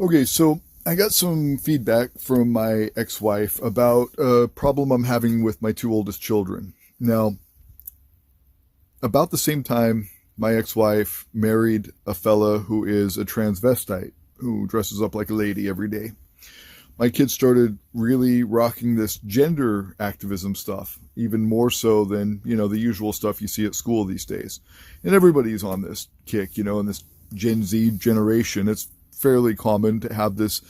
Okay, so I got some feedback from my ex-wife about a problem I'm having with my two oldest children. Now, about the same time, my ex-wife married a fella who is a transvestite, who dresses up like a lady every day. My kids started really rocking this gender activism stuff, even more so than, the usual stuff you see at school these days. And everybody's on this kick, in this Gen Z generation. It's fairly common to have this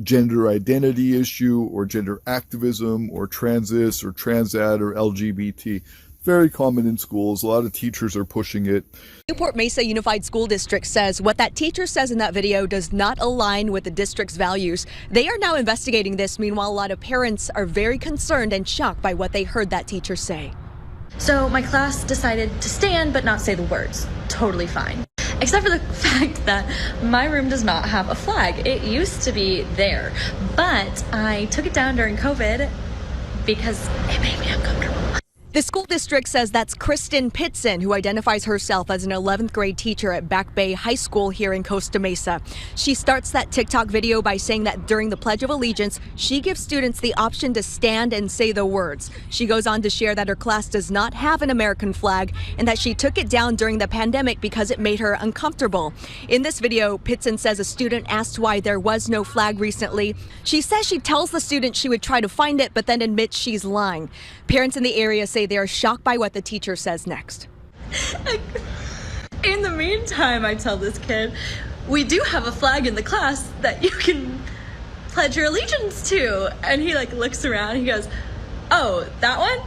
gender identity issue or gender activism or transis or transad or LGBT. Very common in schools. A lot of teachers are pushing it. Newport Mesa Unified School District says what that teacher says in that video does not align with the district's values. They are now investigating this. Meanwhile, a lot of parents are very concerned and shocked by what they heard that teacher say. So my class decided to stand but not say the words. Totally fine. Except for the fact that my room does not have a flag. It used to be there, but I took it down during COVID because it made me uncomfortable. The school district says that's Kristen Pitson, who identifies herself as an 11th grade teacher at Back Bay High School here in Costa Mesa. She starts that TikTok video by saying that during the Pledge of Allegiance, she gives students the option to stand and say the words. She goes on to share that her class does not have an American flag and that she took it down during the pandemic because it made her uncomfortable. In this video, Pitson says a student asked why there was no flag recently. She says she tells the student she would try to find it, but then admits she's lying. Parents in the area say they are shocked by what the teacher says next. In the meantime, I tell this kid, we do have a flag in the class that you can pledge your allegiance to. And he looks around, he goes, oh, that one?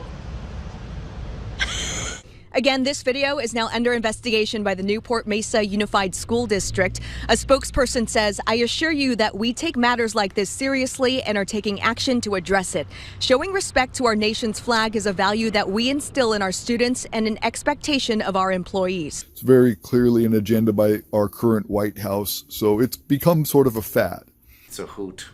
Again, this video is now under investigation by the Newport Mesa Unified School District. A spokesperson says, I assure you that we take matters like this seriously and are taking action to address it. Showing respect to our nation's flag is a value that we instill in our students and an expectation of our employees. It's very clearly an agenda by our current White House, so it's become sort of a fad. It's a hoot.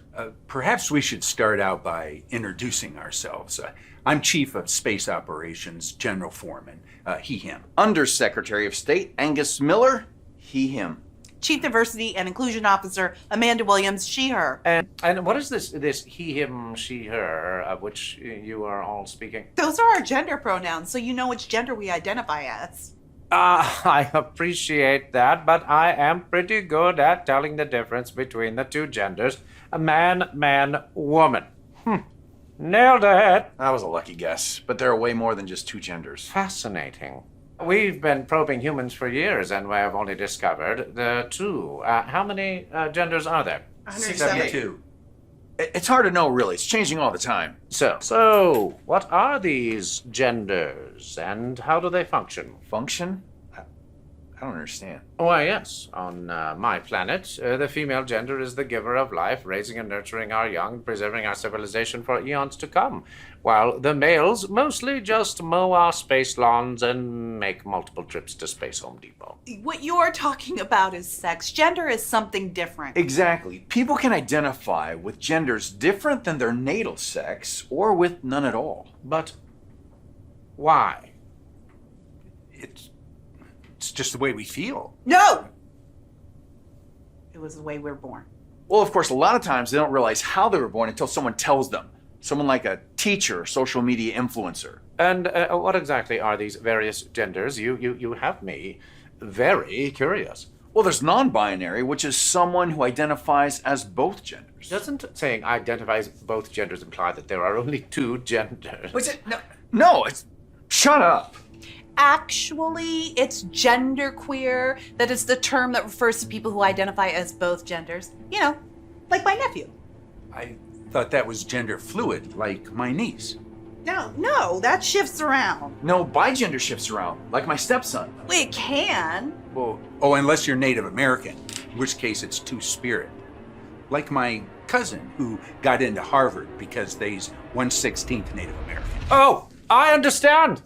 Perhaps we should start out by introducing ourselves. I'm Chief of Space Operations, General Foreman, he, him. Undersecretary of State, Angus Miller, he, him. Chief Diversity and Inclusion Officer, Amanda Williams, she, her. And what is this he, him, she, her, of which you are all speaking? Those are our gender pronouns, so you know which gender we identify as. I appreciate that, but I am pretty good at telling the difference between the two genders. A man, man, woman. Nailed it. That was a lucky guess, but there are way more than just two genders. Fascinating. We've been probing humans for years, and we have only discovered the two. How many genders are there? 172. It's hard to know, really. It's changing all the time. So, what are these genders, and how do they function? Function? I don't understand. Why, yes. On my planet, the female gender is the giver of life, raising and nurturing our young, preserving our civilization for eons to come, while the males mostly just mow our space lawns and make multiple trips to Space Home Depot. What you're talking about is sex. Gender is something different. Exactly. People can identify with genders different than their natal sex, or with none at all. But why? It's just the way we feel. No! It was the way we're born. Well, of course, a lot of times they don't realize how they were born until someone tells them. Someone like a teacher or social media influencer. And what exactly are these various genders? You have me very curious. Well, there's non-binary, which is someone who identifies as both genders. Doesn't saying identifies both genders imply that there are only two genders? What's it? No, it's... Shut up. Actually, it's genderqueer. That is the term that refers to people who identify as both genders. You know, like my nephew. I thought that was gender fluid, like my niece. No, that shifts around. No, bigender shifts around, like my stepson. Well, it can. Well, unless you're Native American, in which case it's two-spirit. Like my cousin, who got into Harvard because they's 1/16 Native American. Oh, I understand.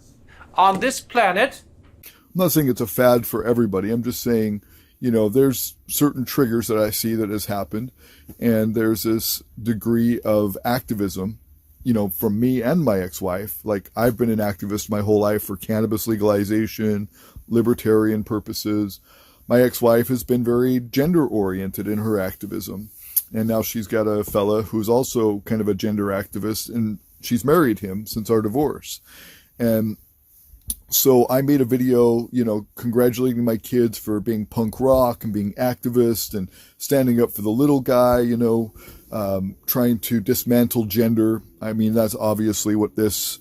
On this planet... I'm not saying it's a fad for everybody. I'm just saying, there's certain triggers that I see that has happened. And there's this degree of activism, from me and my ex-wife. Like, I've been an activist my whole life for cannabis legalization, libertarian purposes. my ex-wife has been very gender-oriented in her activism. And now she's got a fella who's also kind of a gender activist, and she's married him since our divorce. And so I made a video, congratulating my kids for being punk rock and being activist and standing up for the little guy, trying to dismantle gender. I mean, that's obviously what this,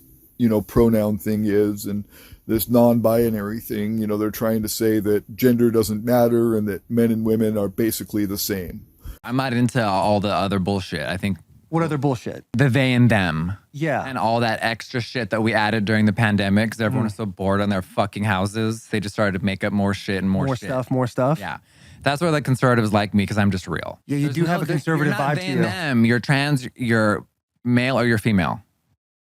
pronoun thing is. And this non-binary thing, they're trying to say that gender doesn't matter and that men and women are basically the same. I'm not into all the other bullshit. I think What other bullshit? the they and them. Yeah. And all that extra shit that we added during the pandemic because everyone was so bored on their fucking houses. They just started to make up more shit and more shit. More stuff. Yeah. That's where the conservatives like me because I'm just real. Yeah, you do have a conservative you're not vibe to they you. and them. You're trans, you're male or you're female.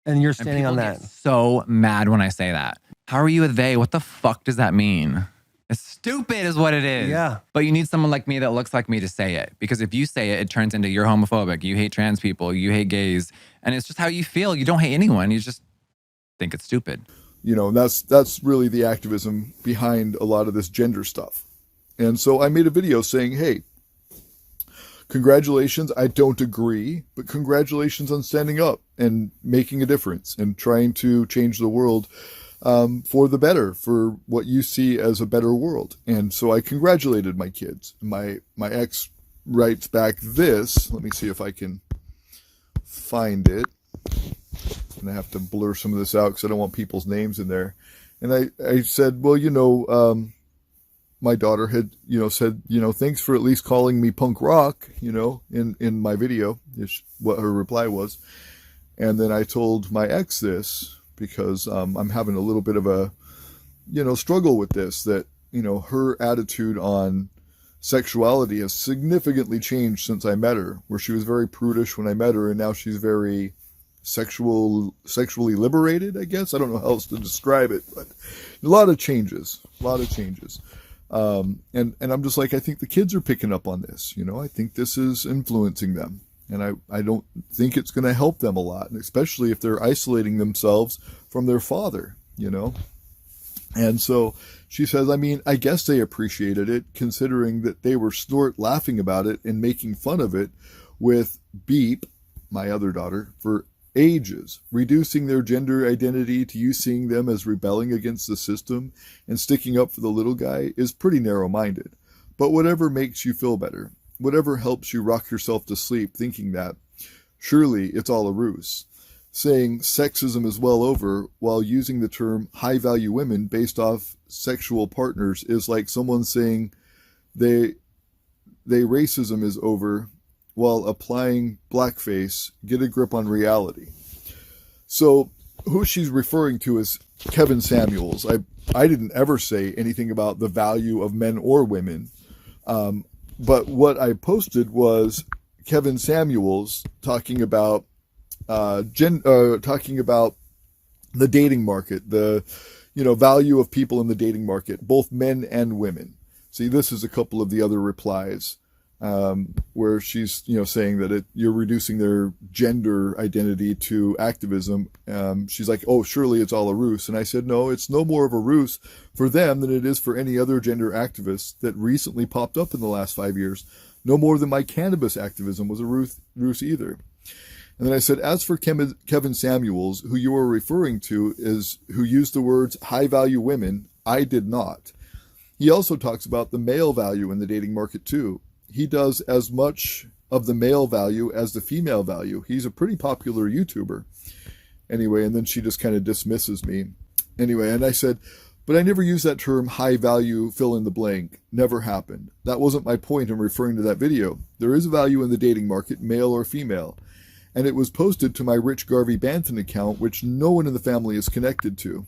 And you're And standing people on get that. so mad when I say that. How are you a they? What the fuck does that mean? It's stupid is what it is. Yeah. But you need someone like me that looks like me to say it. Because if you say it, it turns into you're homophobic, you hate trans people, you hate gays. And it's just how you feel. You don't hate anyone. You just think it's stupid. That's really the activism behind a lot of this gender stuff. And so I made a video saying, hey, congratulations. I don't agree, but congratulations on standing up and making a difference and trying to change the world for the better, for what you see as a better world. And so I congratulated my kids. My ex writes back this. Let me see if I can find it. And I have to blur some of this out because I don't want people's names in there. And I said, well, my daughter had, said, thanks for at least calling me punk rock, in my video, is what her reply was. And then I told my ex this, because I'm having a little bit of a, struggle with this, that, her attitude on sexuality has significantly changed since I met her, where she was very prudish when I met her, and now she's very sexually liberated, I guess. I don't know how else to describe it, but a lot of changes. And I'm just like, I think the kids are picking up on this, I think this is influencing them. And I don't think it's going to help them a lot, and especially if they're isolating themselves from their father, And so she says, I guess they appreciated it, considering that they were laughing about it and making fun of it with Beep, my other daughter, for ages, reducing their gender identity to you seeing them as rebelling against the system and sticking up for the little guy is pretty narrow-minded. But whatever makes you feel better, whatever helps you rock yourself to sleep thinking that, surely it's all a ruse. Saying sexism is well over while using the term high-value women based off sexual partners is like someone saying they racism is over while applying blackface. Get a grip on reality. So who she's referring to is Kevin Samuels. I didn't ever say anything about the value of men or women. But what I posted was Kevin Samuels talking about talking about the dating market, the value of people in the dating market, both men and women. See, this is a couple of the other replies where she's saying that you're reducing their gender identity to activism. She's like, oh, surely it's all a ruse. And I said, no, it's no more of a ruse for them than it is for any other gender activists that recently popped up in the last 5 years. No more than my cannabis activism was a ruse either. And then I said, as for Kevin Samuels, who you are referring to, is who used the words high-value women, I did not. He also talks about the male value in the dating market too. He does as much of the male value as the female value. He's a pretty popular YouTuber. Anyway, and then she just kind of dismisses me. Anyway, and I said, but I never used that term high value fill in the blank. Never happened. That wasn't my point in referring to that video. There is a value in the dating market, male or female. And it was posted to my Rich Garvey Banton account, which no one in the family is connected to.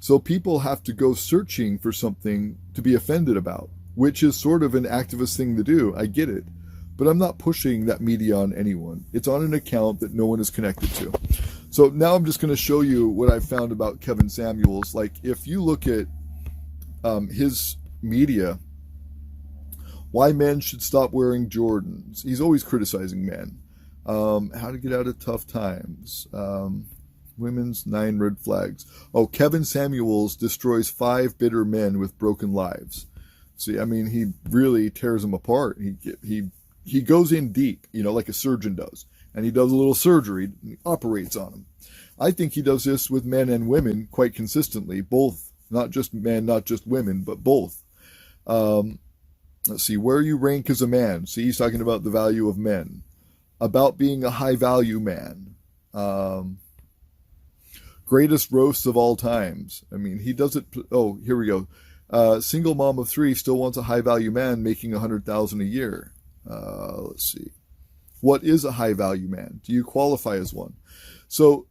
So people have to go searching for something to be offended about, which is sort of an activist thing to do. I get it. But I'm not pushing that media on anyone. It's on an account that no one is connected to. So now I'm just going to show you what I've found about Kevin Samuels. Like, if you look at his media, why men should stop wearing Jordans. He's always criticizing men. How to get out of tough times. Women's 9 red flags. Oh, Kevin Samuels destroys 5 bitter men with broken lives. See, I mean, he really tears them apart. He goes in deep, like a surgeon does, and he does a little surgery, and he operates on them. I think he does this with men and women quite consistently, both, not just men, not just women, but both. Let's see, where you rank as a man. See, he's talking about the value of men, about being a high value man. Greatest roast of all times. I mean, he does it. Oh, here we go. Single mom of 3 still wants a high value man making $100,000 a year. Let's see. What is a high value man? Do you qualify as one? So,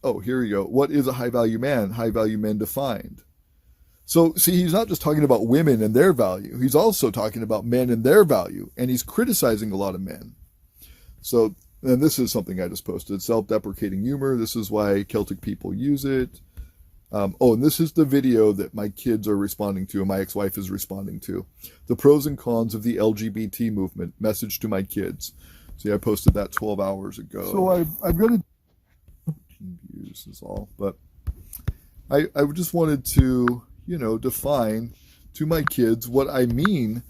here we go. What is a high value man? High value men defined. So, see, he's not just talking about women and their value. He's also talking about men and their value. And he's criticizing a lot of men. So, and this is something I just posted. Self-deprecating humor. This is why Celtic people use it. And this is the video that my kids are responding to and my ex-wife is responding to. The pros and cons of the LGBT movement. Message to my kids. See, I posted that 12 hours ago. So I'm going to... views is all. But I just wanted to, define to my kids what I mean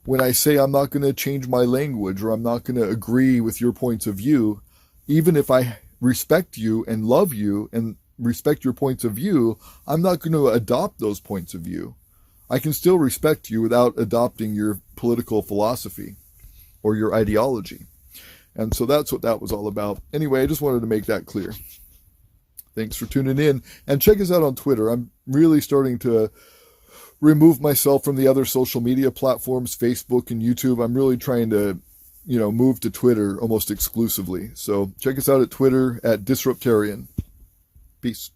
when I say I'm not going to change my language or I'm not going to agree with your points of view. Even if I respect you and love you and respect your points of view, I'm not going to adopt those points of view. I can still respect you without adopting your political philosophy or your ideology. And so that's what that was all about. Anyway, I just wanted to make that clear. Thanks for tuning in. And check us out on Twitter. I'm really starting to remove myself from the other social media platforms, Facebook and YouTube. I'm really trying to, move to Twitter almost exclusively. So check us out at Twitter at Disruptarian. Peace.